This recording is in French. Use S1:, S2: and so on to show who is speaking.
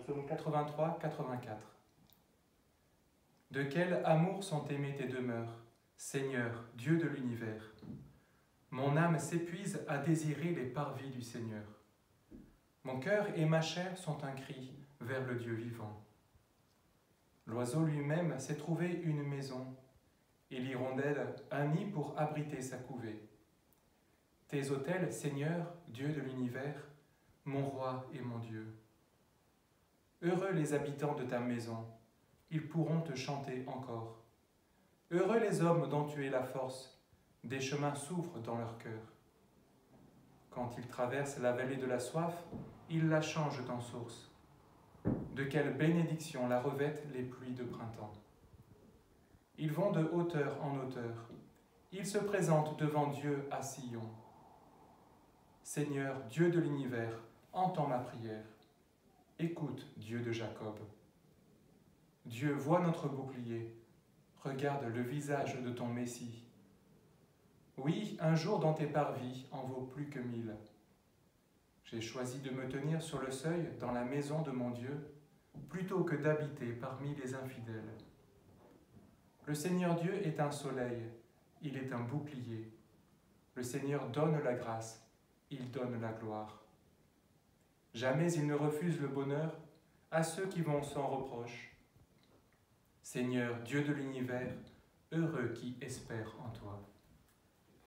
S1: psaume 83, 84. De quel amour sont aimées tes demeures, Seigneur, Dieu de l'univers. Mon âme s'épuise à désirer les parvis du Seigneur. Mon cœur et ma chair sont un cri vers le Dieu vivant. L'oiseau lui-même s'est trouvé une maison, et l'hirondelle un nid pour abriter sa couvée. Tes autels, Seigneur, Dieu de l'univers, mon roi et mon Dieu. Heureux les habitants de ta maison, ils pourront te chanter encore. Heureux les hommes dont tu es la force, des chemins s'ouvrent dans leur cœur. Quand ils traversent la vallée de la soif, ils la changent en source. De quelle bénédiction la revêtent les pluies de printemps. Ils vont de hauteur en hauteur, ils se présentent devant Dieu à Sion. Seigneur, Dieu de l'univers, entends ma prière. Écoute, Dieu de Jacob. Dieu voit notre bouclier, regarde le visage de ton Messie. Oui, un jour dans tes parvis en vaut plus que 1000. J'ai choisi de me tenir sur le seuil dans la maison de mon Dieu, plutôt que d'habiter parmi les infidèles. Le Seigneur Dieu est un soleil, il est un bouclier. Le Seigneur donne la grâce, il donne la gloire. Jamais il ne refuse le bonheur à ceux qui vont sans reproche. Seigneur, Dieu de l'univers, heureux qui espère en toi.